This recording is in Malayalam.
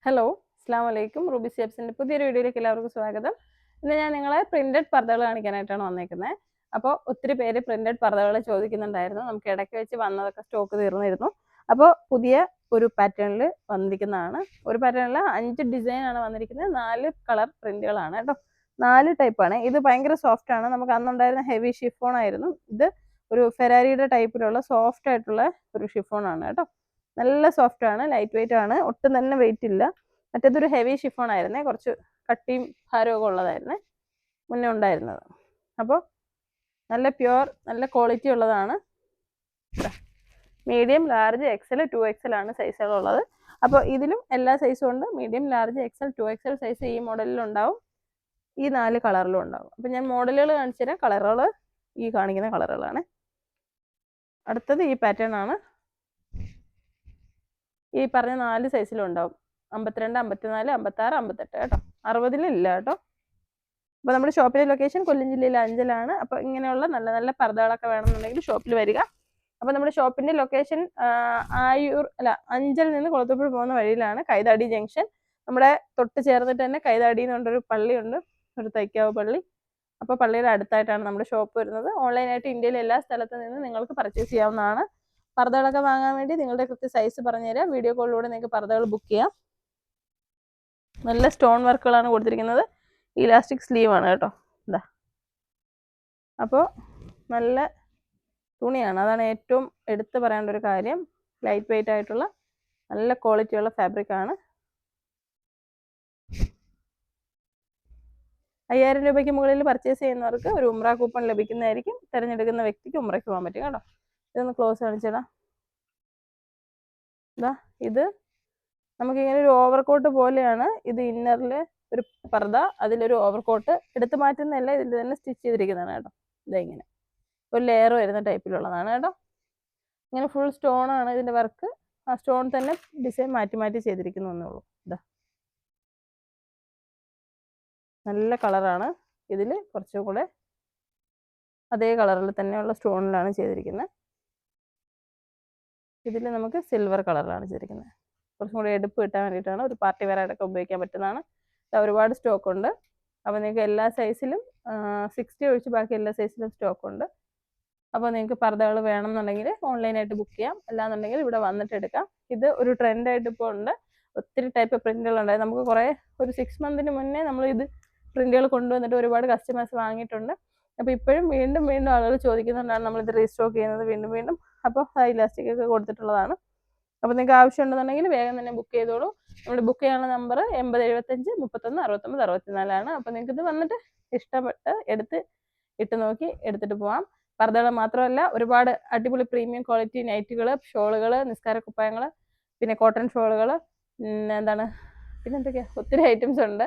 ഹലോ, അസ്സാം വലൈക്കും. റൂബി സ്റ്റെപ്സിൻ്റെ പുതിയൊരു വീഡിയോയിലേക്ക് എല്ലാവർക്കും സ്വാഗതം. ഇന്ന് ഞാൻ നിങ്ങളെ പ്രിന്റഡ് പർദ്ദകൾ കാണിക്കാനായിട്ടാണ് വന്നേക്കുന്നത്. അപ്പോൾ ഒത്തിരി പേര് പ്രിന്റഡ് പർദ്ദകൾ ചോദിക്കുന്നുണ്ടായിരുന്നു. നമുക്ക് ഇടയ്ക്ക് വെച്ച് വന്നതൊക്കെ സ്റ്റോക്ക് തീർന്നിരുന്നു. അപ്പോൾ പുതിയ ഒരു പാറ്റേണിൽ വന്നിരിക്കുന്നതാണ്. ഒരു പാറ്റേണിൽ 5 ഡിസൈനാണ് വന്നിരിക്കുന്നത്. 4 കളർ പ്രിന്റുകളാണ് കേട്ടോ. 4 ടൈപ്പാണ്. ഇത് ഭയങ്കര സോഫ്റ്റ് ആണ്. നമുക്ക് അന്നുണ്ടായിരുന്ന ഹെവി ഷിഫോൺ ആയിരുന്നു. ഇത് ഒരു ഫെരാരിയുടെ ടൈപ്പിലുള്ള സോഫ്റ്റ് ആയിട്ടുള്ള ഒരു ഷിഫോൺ ആണ് കേട്ടോ. നല്ല സോഫ്റ്റ് ആണ്, ലൈറ്റ് വെയിറ്റ് ആണ്, ഒട്ടും തന്നെ വെയിറ്റ് ഇല്ല. മറ്റേതൊരു ഹെവി ഷിഫോൺ ആയിരുന്നേ, കുറച്ച് കട്ടിയും ഭാരമൊക്കെ ഉള്ളതായിരുന്നേ മുന്നേ ഉണ്ടായിരുന്നത്. അപ്പോൾ നല്ല പ്യുവർ, നല്ല ക്വാളിറ്റി ഉള്ളതാണ്. മീഡിയം, ലാർജ്, എക്സൽ, 2XL ആണ് സൈസുകളുള്ളത്. അപ്പോൾ ഇതിലും എല്ലാ സൈസും ഉണ്ട്. Medium, large, Excel, 2XL size ഈ മോഡലിലുണ്ടാവും. ഈ 4 കളറിലും ഉണ്ടാവും. അപ്പം ഞാൻ മോഡലുകൾ കാണിച്ചു തരാം. കളറുകൾ ഈ കാണിക്കുന്ന കളറുകളാണ്. അടുത്തത് ഈ പാറ്റേൺ ആണ്. ഈ പറഞ്ഞ 4 സൈസിലും ഉണ്ടാവും. 52, 54, 56, 58 കേട്ടോ. 60 ഇല്ല കേട്ടോ. അപ്പോൾ നമ്മുടെ ഷോപ്പിലെ ലൊക്കേഷൻ കൊല്ലം ജില്ലയിലെ അഞ്ചലാണ്. അപ്പോൾ ഇങ്ങനെയുള്ള നല്ല നല്ല പർദ്ദകളൊക്കെ വേണമെന്നുണ്ടെങ്കിൽ ഷോപ്പിൽ വരിക. അപ്പോൾ നമ്മുടെ ഷോപ്പിൻ്റെ ലൊക്കേഷൻ അഞ്ചൽ നിന്ന് കുളത്തൂപ്പുഴ പോകുന്ന വഴിയിലാണ്, കൈതാടി ജംഗ്ഷൻ. നമ്മുടെ തൊട്ട് ചേർന്നിട്ട് തന്നെ കൈതാടി എന്ന് പറഞ്ഞൊരു പള്ളിയുണ്ട്, ഒരു തൈക്കാവ് പള്ളി. അപ്പോൾ പള്ളിയുടെ അടുത്തായിട്ടാണ് നമ്മുടെ ഷോപ്പ് വരുന്നത്. ഓൺലൈനായിട്ട് ഇന്ത്യയിലെ എല്ലാ സ്ഥലത്തു നിന്ന് നിങ്ങൾക്ക് പർച്ചേസ് ചെയ്യാവുന്നതാണ്. പർദ്ദകളൊക്കെ വാങ്ങാൻ വേണ്ടി നിങ്ങളുടെ കൃത്യ സൈസ് പറഞ്ഞുതരാം. വീഡിയോ കോളിലൂടെ നിങ്ങൾക്ക് പർദ്ദകൾ ബുക്ക് ചെയ്യാം. നല്ല സ്റ്റോൺ വർക്കുകളാണ് കൊടുത്തിരിക്കുന്നത്. ഇലാസ്റ്റിക് സ്ലീവ് ആണ് കേട്ടോ. ഇതാ, അപ്പോൾ നല്ല തുണിയാണ്. അതാണ് ഏറ്റവും എടുത്തു പറയേണ്ട ഒരു കാര്യം. ലൈറ്റ് വെയിറ്റ് ആയിട്ടുള്ള നല്ല ക്വാളിറ്റിയുള്ള ഫാബ്രിക് ആണ്. 5000 രൂപയ്ക്ക് മുകളിൽ പർച്ചേസ് ചെയ്യുന്നവർക്ക് ഒരു ഉംറ കൂപ്പൺ ലഭിക്കുന്നതായിരിക്കും. തിരഞ്ഞെടുക്കുന്ന വ്യക്തിക്ക് ഉംറയ്ക്ക് പോകാൻ പറ്റും കേട്ടോ. ഇതൊന്ന് ക്ലോസ് കാണിച്ചിടാം. ഇതാ, ഇത് നമുക്കിങ്ങനെ ഒരു ഓവർകോട്ട് പോലെയാണ്. ഇത് ഇന്നറിൽ ഒരു പർദ്ദ, അതിലൊരു ഓവർകോട്ട്. എടുത്തു മാറ്റുന്നതല്ല, ഇതിൽ തന്നെ സ്റ്റിച്ച് ചെയ്തിരിക്കുന്നതാണ് കേട്ടോ. ഇതെങ്ങനെ ഒരു ലെയർ വരുന്ന ടൈപ്പിലുള്ളതാണ് കേട്ടോ. ഇങ്ങനെ ഫുൾ സ്റ്റോൺ ആണ് ഇതിൻ്റെ വർക്ക്. ആ സ്റ്റോൺ തന്നെ ഡിസൈൻ മാറ്റി മാറ്റി ചെയ്തിരിക്കുന്നു എന്നേ ഉള്ളൂ. ഇതാ, നല്ല കളറാണ്. ഇതിൽ കുറച്ചും കൂടെ അതേ കളറിൽ തന്നെയുള്ള സ്റ്റോണിലാണ് ചെയ്തിരിക്കുന്നത്. ഇതിൽ നമുക്ക് സിൽവർ കളറിലാണ് ചെയ്തിരിക്കുന്നത്. കുറച്ചും കൂടി എടുപ്പ് കിട്ടാൻ വേണ്ടിയിട്ടാണ്. ഒരു പാർട്ടി വെയറായിട്ടൊക്കെ ഉപയോഗിക്കാൻ പറ്റുന്നതാണ്. ഒരുപാട് സ്റ്റോക്ക് ഉണ്ട്. അപ്പോൾ നിങ്ങൾക്ക് എല്ലാ സൈസിലും 60 ഒഴിച്ച് ബാക്കി എല്ലാ സൈസിലും സ്റ്റോക്ക് ഉണ്ട്. അപ്പോൾ നിങ്ങൾക്ക് പർദ്ദകൾ വേണമെന്നുണ്ടെങ്കിൽ ഓൺലൈനായിട്ട് ബുക്ക് ചെയ്യാം. അല്ലാന്നുണ്ടെങ്കിൽ ഇവിടെ വന്നിട്ട് എടുക്കാം. ഇത് ഒരു ട്രെൻഡായിട്ട് ഇപ്പോൾ ഉണ്ട്. ഒത്തിരി ടൈപ്പ് പ്രിന്റുകളുണ്ടായി. നമുക്ക് കുറേ ഒരു 6 മന്തിന് മുന്നേ നമ്മൾ ഇത് പ്രിന്റുകൾ കൊണ്ടുവന്നിട്ട് ഒരുപാട് കസ്റ്റമേഴ്സ് വാങ്ങിയിട്ടുണ്ട്. അപ്പോൾ ഇപ്പോഴും വീണ്ടും വീണ്ടും ആളുകൾ ചോദിക്കുന്നുണ്ടാണ് നമ്മളിത് റീസ്റ്റോക്ക് ചെയ്യുന്നത് വീണ്ടും വീണ്ടും. അപ്പോൾ ഇലാസ്റ്റിക് ഒക്കെ കൊടുത്തിട്ടുള്ളതാണ്. അപ്പോൾ നിങ്ങൾക്ക് ആവശ്യമുണ്ടെന്നുണ്ടെങ്കിൽ വേഗം തന്നെ ബുക്ക് ചെയ്തോളൂ. നമ്മുടെ ബുക്ക് ചെയ്യാനുള്ള നമ്പർ 8075 31 69 64 ആണ്. അപ്പോൾ നിങ്ങൾക്ക് ഇത് വന്നിട്ട് ഇഷ്ടപ്പെട്ട് ഇട്ട് നോക്കി എടുത്തിട്ട് പോകാം. പർദ്ദകൾ മാത്രമല്ല, ഒരുപാട് അടിപൊളി പ്രീമിയം ക്വാളിറ്റി നൈറ്റുകൾ, ഷോളുകൾ, നിസ്കാര കുപ്പായങ്ങൾ, പിന്നെ കോട്ടൺ ഷോളുകൾ, പിന്നെ എന്തൊക്കെയാണ്, ഒത്തിരി ഐറ്റംസ് ഉണ്ട്.